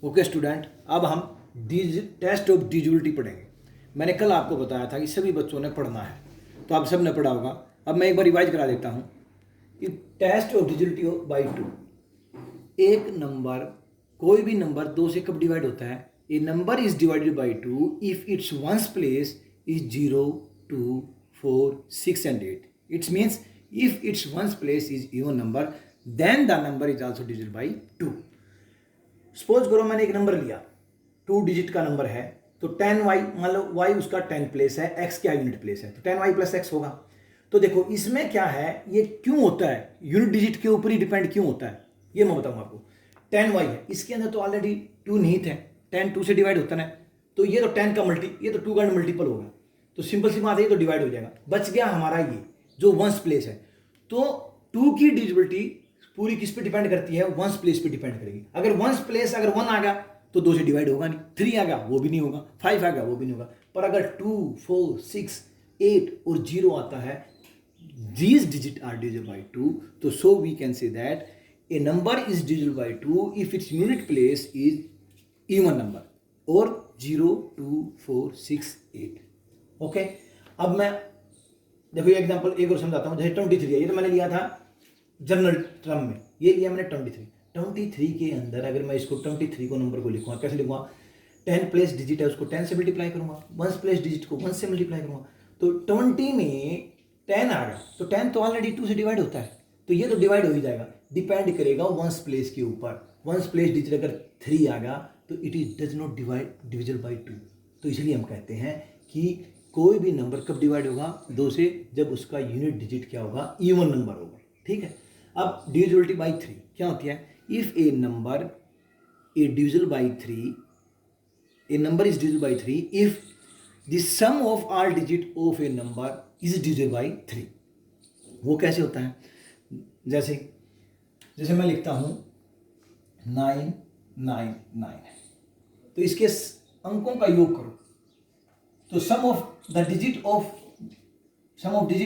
Okay student, अब हम test of डिजिबिलिटी पढ़ेंगे। मैंने कल आपको बताया था कि सभी बच्चों ने पढ़ना है, तो आप सब ने पढ़ा होगा। अब मैं एक बार रिवाइज करा देता हूँ कि test of divisibility by two, एक नंबर, कोई भी नंबर दो से कब डिवाइड होता है? A number is divided by two if its ones place is 0, 2, 4, 6 and 8. It means if its ones place is even number, then the number is also divisible by 2. Suppose करो मैंने एक number लिया, 2 digit का number है, तो 10y, मान लो y उसका 10 place है, x क्या यूनिट प्लेस है, तो 10y प्लस x होगा। तो देखो इसमें क्या है, ये क्यों होता है, यूनिट डिजिट के ऊपर ही डिपेंड क्यों होता है, ये मैं बताऊंगा आपको। 10y है, इसके अंदर तो ऑलरेडी 2 निहित है, 10 2 से डिवाइड होता है, तो ये तो 10 का ये तो 2 का मल्टीपल होगा, तो सिंपल सी बात है, ये तो डिवाइड हो जाएगा। बच गया हमारा ये जो वंस प्लेस है, तो 2 की डिजिबिलिटी पूरी किस पे डिपेंड करती है? वंस प्लेस पे डिपेंड करेगी। अगर वंस प्लेस अगर 1 आ गया तो 2 से डिवाइड होगा नहीं, 3 आ गया वो भी नहीं होगा, 5 आ गया वो भी नहीं होगा। पर अगर 2, 4, 6, 8 और 0 आता है, these digit are divisible by 2, तो so we can say that a number is divisible by 2 if its unit place is even number और 0, 2, 4, 6, 8। ओके, अब मैं देखो ये एग्जांपल एक और समझाता हूँ। जैसे 23 है, ये तो मैंने लिया था जनरल टर्म में, ये लिया मैंने 23 के अंदर अगर मैं इसको 23 को नंबर को लिखूंगा, कैसे लिखूंगा? 10 प्लेस डिजिट है उसको 10 से मल्टीप्लाई करूंगा, 1 प्लेस डिजिट को 1 से मल्टीप्लाई करूंगा, तो 20 में 10 आ गया, तो 10 तो ऑलरेडी 2 से डिवाइड होता है, तो ये तो डिवाइड हो ही जाएगा। डिपेंड करेगा वंस प्लेस के ऊपर। वंस प्लेस डिजिट अगर 3 आ गया तो it is does not divisible by 2। तो इसलिए हम कहते हैं कि कोई भी नंबर कब डिवाइड होगा? 2 से, जब उसका यूनिट डिजिट क्या होगा? इवन नंबर होगा। ठीक है, अब डिविजिबिलिटी बाई 3 क्या होती है? If a number A divisible by 3, a number is divisible by 3 if the sum of all digit of a number is divisible by 3। वो कैसे होता है? जैसे मैं लिखता हूं 999 है, तो इसके अंकों का योग करो, तो sum of digit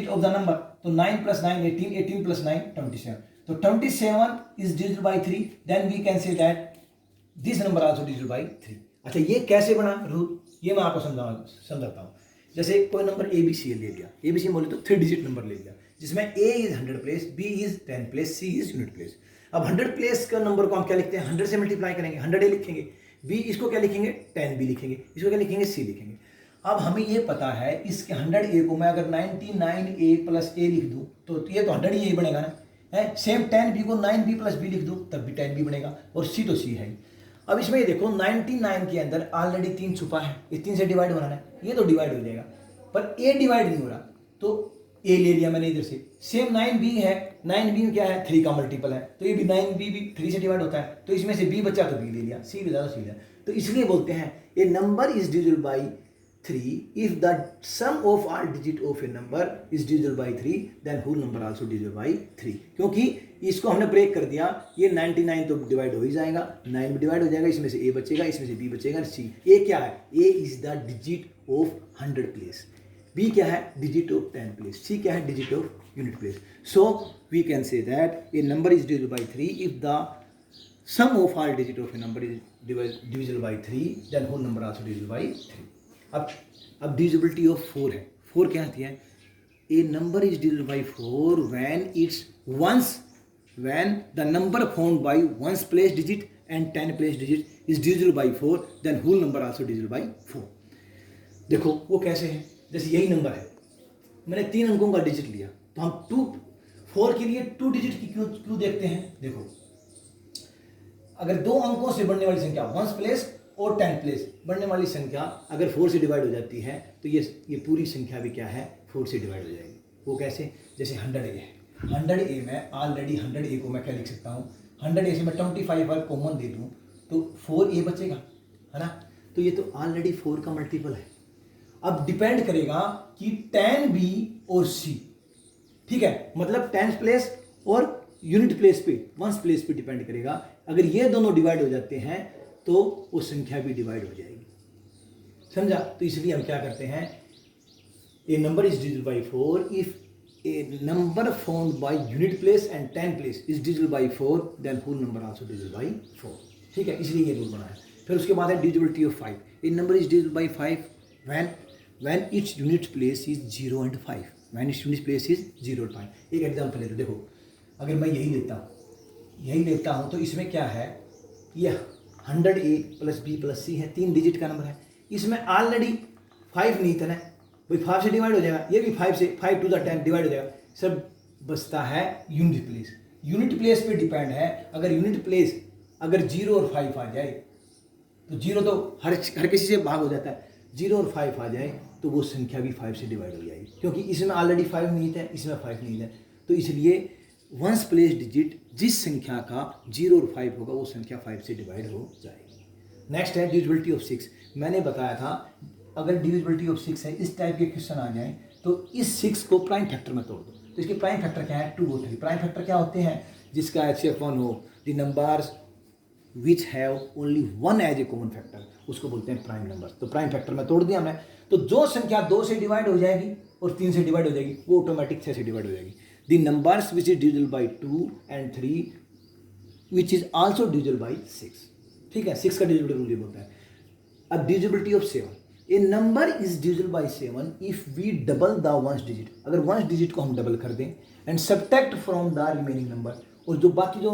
of the number, तो 9 प्लस 9 18, 18 प्लस 9 27, तो 27 is divisible by 3, then we can say that this number also divisible by 3। अच्छा, ये कैसे बना रूल, ये मैं आपको समझाता हूँ। जैसे कोई नंबर ए बी सी ले लिया, ए बी सी बोले तो 3 डिजिट नंबर ले लिया, जिसमें A is 100 place, B is 10 place, C is unit place. अब 100 प्लेस का नंबर को हम क्या लिखते हैं? 100 से मल्टीप्लाई करेंगे, 100 ए लिखेंगे, बी इसको क्या लिखेंगे? 10 बी लिखेंगे, इसको क्या लिखेंगे? सी लिखेंगे। अब हमें ये पता है इसके 100 ए को मैं अगर 99 ए प्लस ए लिख दूं, तो ये तो 100 ही बनेगा ना, है। सेम 10 बी को 9 बी प्लस बी लिख दूं, तब भी 10 बी बनेगा, और सी तो सी है। अब इसमें ये देखो 99 के अंदर ऑलरेडी 3 छुपा है, इस 3 से डिवाइड होना है, ये तो डिवाइड हो जाएगा, पर ए डिवाइड नहीं हो रहा, तो ए ले लिया मैंने इधर से। सेम 9b है, 9b में क्या है? 3 का मल्टीपल है, तो ये भी 9b भी 3 से डिवाइड होता है, तो इसमें से b बचा तो b ले लिया, c भी ज़्यादा सी लिया। तो इसलिए बोलते हैं a number is divisible by 3 if the sum of all digit of a number is divisible by 3, then whole number also divisible by 3। क्योंकि इसको हमने ब्रेक कर दिया, ये 99 तो डिवाइड हो ही जाएगा, 9 भी डिवाइड हो जाएगा, इसमें से a बचेगा, इसमें से b बचेगा, c। a क्या है? a is the digit of 100 place, b क्या है? digit of 10 place, c क्या है? digit of unit place। So we can say that a number is divisible by 3 if the sum of all digit of a number is divisible by 3, then whole number also divisible by 3। अब divisibility of 4 है। 4 क्या आती है? A number is divisible by 4 when the number found by ones place digit and 10 place digit is divisible by 4, then whole number also divisible by 4। देखो वो कैसे है? जैसे यही नंबर है, मैंने 3 अंकों का डिजिट लिया, तो हम 4 के लिए 2 डिजिट की क्यों देखते हैं? देखो अगर 2 अंकों से बढ़ने वाली संख्या 1 प्लेस और 10 प्लेस बढ़ने वाली संख्या अगर 4 से डिवाइड हो जाती है, तो ये पूरी संख्या भी क्या है? 4 से डिवाइड हो जाएगी। वो कैसे? जैसे 100 ए है, 100 ए में ऑलरेडी 100 ए को मैं क्या लिख सकता हूँ? 100 ए से मैं 25 अगर कॉमन दे दूँ तो 4 ए बचेगा, है ना, तो ये तो ऑलरेडी 4 का मल्टीपल है। अब डिपेंड करेगा कि 10 बी और सी, ठीक है, मतलब 10 प्लेस और यूनिट प्लेस पे, वंस प्लेस पे डिपेंड करेगा। अगर ये दोनों डिवाइड हो जाते हैं तो वो संख्या भी डिवाइड हो जाएगी, समझा? तो इसलिए हम क्या करते हैं? A number is divisible by 4 if a number found by unit place and 10 place is divisible by 4, then whole number also divisible by 4। ठीक है, इसलिए ये रूल बनाया। फिर उसके बाद है divisibility of 5। A number is divisible by 5 when its unit place is 0 and 5, when its unit place is 0 और 5। एक एग्जाम्पल लेते, देखो अगर मैं यही लेता हूँ तो इसमें क्या है, ये 100A + B + C है, 3 डिजिट का नंबर है। इसमें ऑलरेडी 5 नहीं था ना भाई, 5 से डिवाइड हो जाएगा, ये भी 5 से 5 to the 10 डिवाइड हो जाएगा। सब बचता है यूनिट प्लेस। यूनिट प्लेस पे डिपेंड है। अगर यूनिट प्लेस अगर 0 और 5 आ जाए तो 0 तो हर किसी से भाग हो जाता है, 0 और 5 आ जाए तो वो संख्या भी 5 से डिवाइड हो जाएगी, क्योंकि इसमें ऑलरेडी 5 नहीं था, इसमें 5 नहीं था। तो इसलिए वंस प्लेस डिजिट जिस संख्या का 0 और 5 होगा वो संख्या 5 से डिवाइड हो जाएगी। नेक्स्ट है डिविजिबिलिटी ऑफ 6। मैंने बताया था अगर डिविजिबिलिटी ऑफ 6 है, इस टाइप के क्वेश्चन आ जाएं तो इस 6 को प्राइम फैक्टर में तोड़ दो। तो इसके प्राइम फैक्टर क्या है, 2 और 3। प्राइम फैक्टर क्या होते हैं, जिसका HCF 1 हो, the numbers which have only 1 as a common factor, उसको बोलते हैं प्राइम नंबर। तो प्राइम फैक्टर में तोड़ दिया हमने, तो जो संख्या 2 से डिवाइड हो जाएगी और 3 से डिवाइड हो जाएगी वो ऑटोमेटिक 6 से डिवाइड हो जाएगी। The numbers which is divisible by 2 and 3 which is also divisible by 6। ठीक है, 6 का डिविजिबिलिटी रूल ये बोलता है। अब divisibility of 7। A number is divisible by 7 if we double the ones digit. अगर वंस डिजिट को हम डबल कर दें and subtract from the remaining number, और जो बाकी जो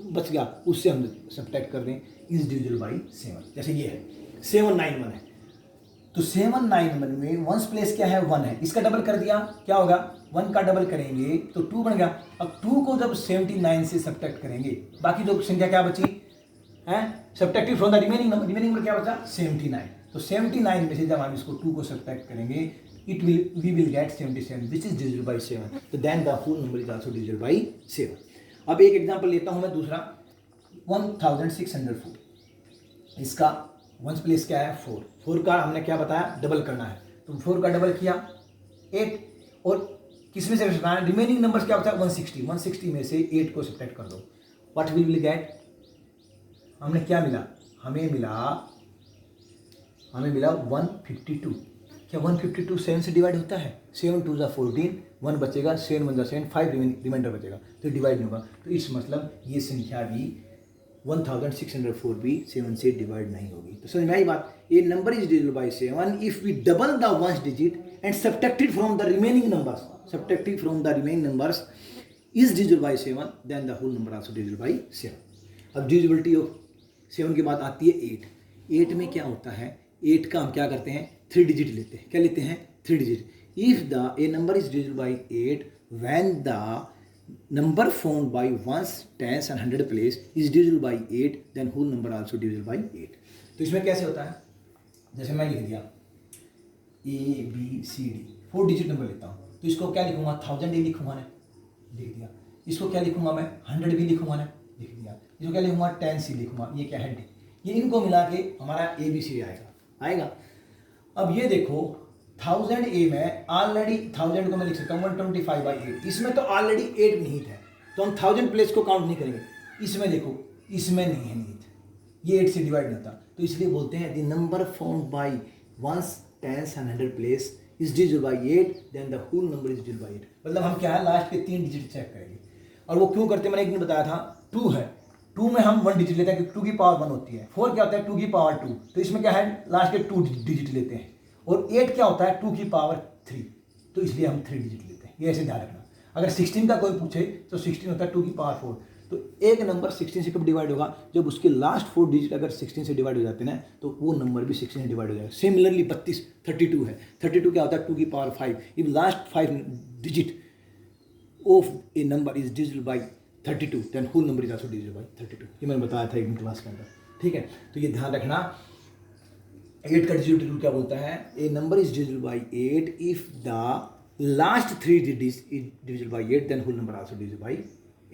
बच गया उससे हम सब्ट्रैक्ट कर दें, इज डिविजिबल बाई 7। जैसे ये है 791 है, तो 791 में वंस प्लेस क्या है, 1 है, इसका डबल कर दिया क्या होगा, 1 का डबल करेंगे तो 2 बन गया। अब 2 को जब 79 से सब्ट्रैक्ट करेंगे, बाकी जो संख्या क्या बची है, subtracted from the remaining number क्या बचा, 79। तो 79 में से जब हम इसको 2 को सब्ट्रैक्ट करेंगे we will get 77 which is divisible by 7। तो then the whole number is also divisible by 7। अब एक एग्जांपल लेता हूं मैं दूसरा, 1604। इसका वंस प्लेस क्या है, 4 का हमने क्या बताया, डबल करना है। तो 4 का डबल किया 8, और किसमें से रिमेनिंग नंबर्स क्या बचा, 160 में से 8 को सब्ट्रैक्ट कर दो, व्हाट वी विल गेट, हमने क्या मिला, हमें मिला 152। क्या 152 7 से डिवाइड होता है, 7 2 ज़ा 14, 1 बचेगा, 7 1 ज़ा 7, 5 रिमाइंडर बचेगा, तो डिवाइड नहीं होगा। तो इस मतलब ये संख्या भी 1604 भी 7 से डिवाइड नहीं होगी। तो समझ में आई बात। ये number is divisible by 7 if we double the ones digit and subtracted from the remaining numbers is divisible by 7, then the whole number also divisible by 7। अब डिविजिबिलिटी ऑफ 7 के बाद आती है 8। 8 में क्या होता है, 8 का हम क्या करते हैं, 3 डिजिट लेते हैं। क्या लेते हैं, 3 digit. If the a number is divisible by 8 when the number found by ones, tens and 100 place is divisible by 8, then whole number also divisible by 8। तो इसमें कैसे होता है, जैसे मैं लिख दिया ABCD, 4 डिजिट नंबर लेता हूँ, तो इसको क्या लिखूंगा, 1000 A लिखूंगा ना, लिख दिया। इसको क्या लिखूंगा मैं, 100 भी लिखूंगा ना, लिख दिया। इसको क्या लिखूंगा, 10C लिखूंगा, ये क्या है, ये इनको मिला के हमारा ABC आएगा। अब ये देखो 1000 A में ऑलरेडी 1000 को मैं लिख सकता हूँ 125/8, इसमें तो ऑलरेडी 8 निहित है, तो हम 1000 प्लेस को काउंट नहीं करेंगे। इसमें देखो, इसमें नहीं है निहित, ये 8 से डिवाइड नहीं होता, तो इसलिए बोलते हैं the number found by ones, tens and 100 place is divisible by 8, then the whole number is divisible by 8। मतलब हम क्या है, लास्ट के 3 डिजिट चेक करेंगे। और वो क्यों करते हैं, मैंने एक दिन बताया था, 2 है, 2 में हम 1 डिजिट लेते हैं, क्योंकि 2 की पावर 1 होती है। 4 क्या होता है, 2 की पावर 2, तो इसमें क्या है, लास्ट के 2 डिजिट लेते हैं। और 8 क्या होता है, 2 की पावर 3, तो इसलिए हम 3 डिजिट लेते हैं। ये ऐसे ध्यान रखना। अगर 16 का कोई पूछे तो 16 होता है 2 की पावर 4, तो एक नंबर 16 से कब डिवाइड होगा, जब उसके लास्ट 4 डिजिट अगर 16 से डिवाइड हो जाते हैं ना, तो वो नंबर भी 16 से डिवाइड हो जाएगा। सिमिलरली 32 है, 32 क्या होता है, 2 की power 5। If last 5 digit of a number is divisible by 32, then whole number is also divisible by 32। ये मैंने बताया था एक दिन क्लास के अंदर, ठीक है। तो ये ध्यान रखना। 8 का डिजिट रूल क्या बोलता है, a number is divisible by 8 if the last 3 digits is divisible by 8, then whole number also divisible by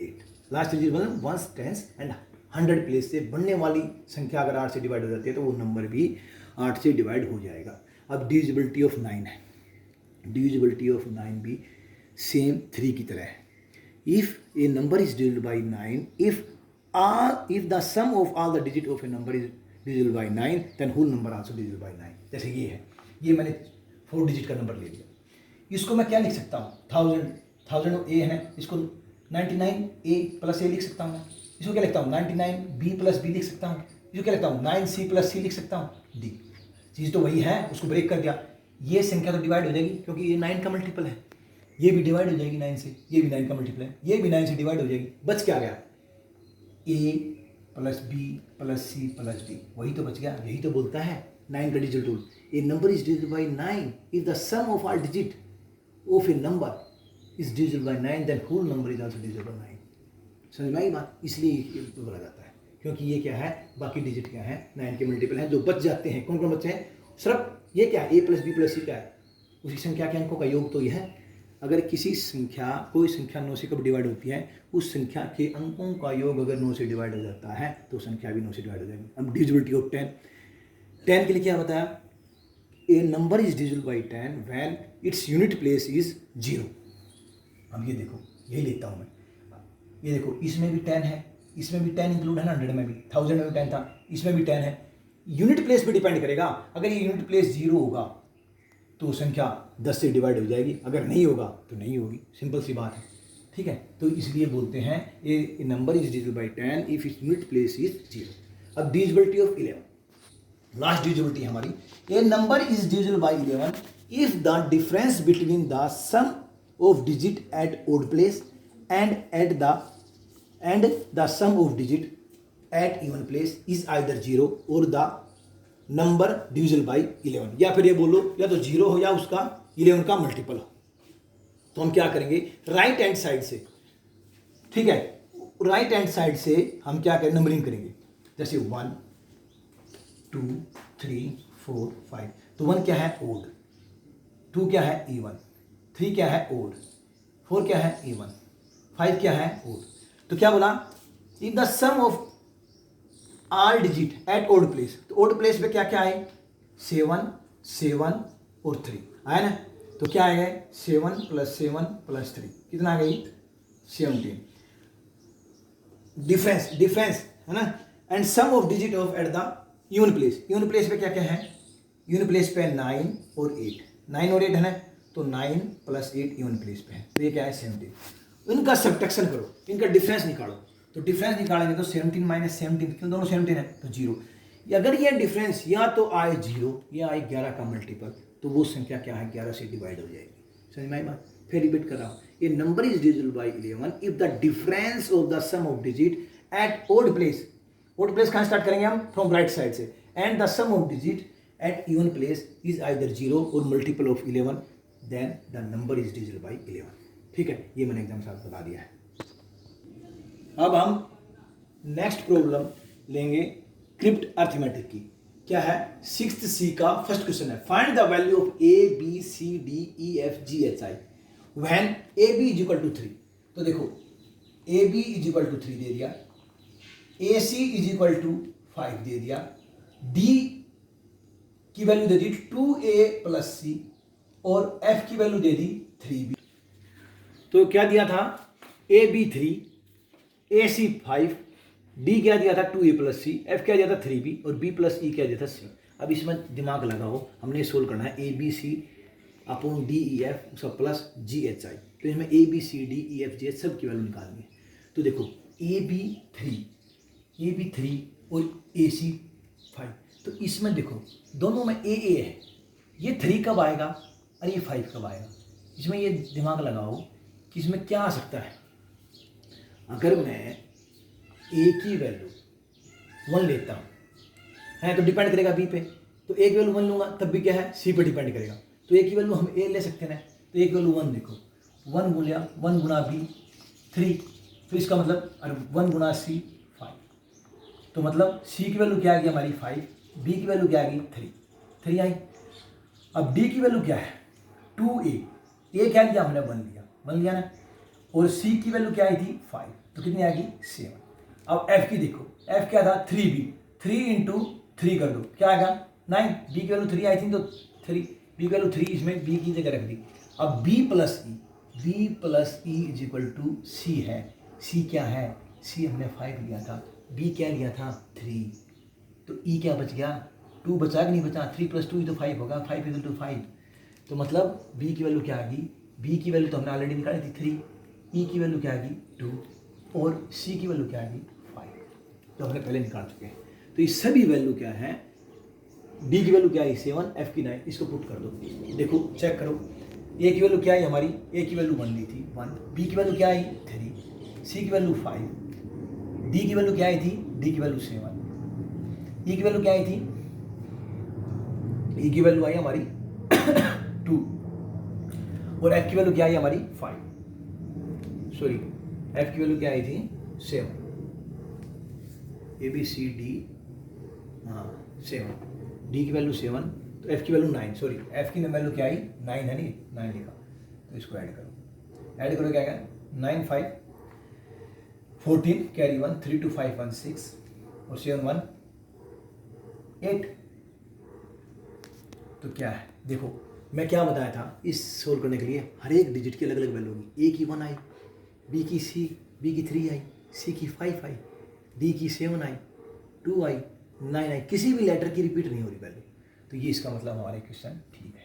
8। Last digit मतलब वंस, टेंस एंड 100 प्लेस से बनने वाली संख्या अगर 8 से डिवाइड हो जाती है तो वो नंबर भी 8 से डिवाइड हो जाएगा। अब डिविजिबिलिटी ऑफ 9 है। डिविजिबिलिटी ऑफ 9 भी सेम 3 की तरह है। If a number is divisible by 9, if the sum of all the digit of a number is divisible by 9, then whole number also divisible by 9। जैसे ये है, ये मैंने 4 डिजिट का नंबर ले लिया, इसको मैं क्या लिख सकता हूँ, 1000 A है ना, इसको 99A + A लिख सकता हूँ मैं। इसको क्या लिखता हूँ, 99B + B लिख सकता हूँ। जो क्या लिखता हूँ 9c प्लस सी लिख सकता हूँ डी। चीज़ तो वही है, उसको ब्रेक कर दिया। ये संख्या तो डिवाइड हो जाएगी क्योंकि ये 9 का मल्टीपल है, ये भी डिवाइड हो जाएगी 9 से, ये भी 9 का मल्टीपल है, ये भी 9 से डिवाइड हो जाएगी। बच क्या गया a plus B plus C plus D, वही तो बच गया। यही तो बोलता है 9 का digital rule, a number is divisible by 9 if the sum of all digit of a number is divisible by 9 then whole number is also divisible by 9। समझ में आई बात? इसलिए ये बोला जाता है क्योंकि ये क्या है, बाकी डिजिट क्या है 9 के मल्टीपल हैं जो बच जाते हैं। कौन कौन बचे हैं? सिर्फ ये क्या है, a प्लस बी प्लस सी क्या है, उसी संख्या के अंकों का योग तो यह है। अगर किसी संख्या, कोई संख्या 9 से कब डिवाइड होती है, उस संख्या के अंकों का योग अगर 9 से डिवाइड हो जाता है तो संख्या भी 9 से डिवाइड हो जाएगी। अब डिविजिबिलिटी ऑफ 10 के लिए क्या बताया, a number is divisible by 10 when its unit place is 0। अब ये देखो, यही लिखता हूँ मैं, ये देखो इसमें भी 10 है, इसमें भी 10 इंक्लूड है ना, 100 में भी, 1000 में भी 10 था, इसमें भी 10 है। यूनिट प्लेस पे डिपेंड करेगा। अगर ये यूनिट प्लेस 0 होगा तो संख्या 10 से डिवाइड हो जाएगी, अगर नहीं होगा तो नहीं होगी। सिंपल सी बात है, ठीक है। तो इसलिए बोलते हैं a number is divisible by 10 if its unit place is 0। अब डिविजिबिलिटी ऑफ 11, लास्ट डिविजिबिलिटी हमारी, a number is divisible by 11 if the difference between the sum of digit at odd place and the sum of digit at even place is either 0 or the number divisible by 11। या फिर ये बोलो या तो 0 हो या उसका 11 का मल्टीपल हो। तो हम क्या करेंगे, राइट हैंड साइड से, ठीक है, राइट हैंड साइड से हम क्या करें, नंबरिंग करेंगे। जैसे 1 2 3 4 5। तो 1 क्या है, ओड, 2 क्या है, इवन, 3 क्या है, ओड, 4 क्या है, इवन, 5 क्या है, ओड। तो क्या बोला, if the sum of all digit at odd place, तो ओड प्लेस पे क्या क्या है, 7 7 और 3 आया ना। तो क्या आएगा, 7 प्लस 7 प्लस 3 कितना आ गई, 17। डिफरेंस है ना, and sum of digit of at the unit place पे क्या क्या है, यून प्लेस पे 9 और 8, 9 और 8 है ना, तो 9 प्लस 8 यून प्लेस पे है, तो ये क्या है, 17। इनका सब्ट्रैक्शन करो, इनका डिफरेंस निकालो। तो डिफरेंस निकालेंगे तो 17 माइनस 17, क्यों दोनों 17 है तो 0। अगर ये डिफरेंस या तो आए 0 या आए 11 का मल्टीपल, तो वो संख्या क्या है, 11 से डिवाइड हो जाएगी। समझ में आई बात? फिर रिपीट कर रहा हूँ, ये number is divisible by 11 if the difference of the sum of digit at odd place कहाँ स्टार्ट करेंगे हम, फ्रॉम राइट साइड से, and the sum of digit at even place is either 0 और multiple of 11, then the number is divisible by 11। ठीक है, ये मैंने exam साथ बता दिया है। अब हम नेक्स्ट प्रॉब्लम लेंगे क्रिप्ट अर्थमेटिक की। क्या है, 6th C का फर्स्ट क्वेश्चन है, find the value of A B C D E F G H I when AB is equal to 3। तो देखो AB इज इक्वल टू 3 दे दिया, AC इज इक्वल टू 5 दे दिया, D की value दे दी 2A प्लस C और F की वैल्यू दे दी 3B। तो क्या दिया था, AB 3, AC 5, D क्या दिया था 2A प्लस C, F क्या दिया था 3B और B प्लस E क्या दिया था C। अब इसमें दिमाग लगाओ, हमने सोल्व करना है ABC upon D E F उसका प्लस G H I। तो इसमें AB C D E F G H सब की वैल्यू निकालनी है। तो देखो AB 3 और AC 5, तो इसमें देखो दोनों में A है, ये 3 कब आएगा और ये 5 कब आएगा। इसमें ये दिमाग लगाओ कि इसमें क्या आ सकता है। अगर मैं A की वैल्यू 1 लेता हूँ है तो डिपेंड करेगा B पे, तो A की वैल्यू 1 लूँगा तब भी क्या है, C पे डिपेंड करेगा। तो A की वैल्यू हम A ले सकते हैं, तो A की वैल्यू 1 देखो, 1 गुना B 3, तो इसका मतलब 1 गुना C 5, तो मतलब C की वैल्यू क्या आ गई हमारी 5, B की वैल्यू क्या आ गई 3 आई। अब D की वैल्यू क्या है 2A, A क्या लिया हमने 1 लिया ना, और C की वैल्यू क्या आई थी 5, तो कितनी आएगी 7। अब F की देखो, F क्या था 3B, 3 इंटू 3 कर दो क्या आएगा 9, B की वैल्यू 3 आई थी तो 3, B की वैल्यू 3 इसमें B की जगह रख दी। अब B plus E is equal to C है, C क्या है, C हमने 5 लिया था, B क्या लिया था 3, तो E क्या बच गया 2 बचा कि नहीं बचा, 3 प्लस 2 ही तो 5 होगा, 5 इक्वल टू 5। तो मतलब B की वैल्यू क्या आ गई, B की वैल्यू तो हमने ऑलरेडी निकाली थी 3, E की वैल्यू क्या आ गई 2 और C की वैल्यू क्या आ गई 5, तो हमने पहले निकाल चुके हैं। तो तो ये सभी वैल्यू क्या है, डी की वैल्यू क्या है 7, एफ की 9, इसको पुट कर दो। देखो चेक करो, ए की वैल्यू क्या है हमारी, ए की वैल्यू 1 दी थी 1, बी की वैल्यू क्या आई 3, सी की वैल्यू 5, डी की वैल्यू क्या आई थी, डी की वैल्यू 7, ई की वैल्यू क्या आई थी, ई की वैल्यू आई हमारी 2, और एफ की वैल्यू क्या आई हमारी 5, सॉरी एफ की वैल्यू क्या आई थी 7, ए बी सी डी, हाँ 7, डी की वैल्यू 7, तो एफ की वैल्यू 9, सॉरी एफ की वैल्यू क्या आई 9 है नहीं, 9 लिखा, तो इसको ऐड करो क्या है 9 5 14 कैरी 1 3 2 5 1 6 और 7 1 8। तो क्या है, देखो मैं क्या बताया था, इस सोल्व करने के लिए हर एक डिजिट की अलग अलग वैल्यू होगी। ए की 1 आई, बी की 3 आई, सी की 5 आई, डी की 7 आई, 2 आई, 9 आई, किसी भी लेटर की रिपीट नहीं हो रही वैल्यू। तो ये इसका मतलब हमारे क्वेश्चन ठीक है।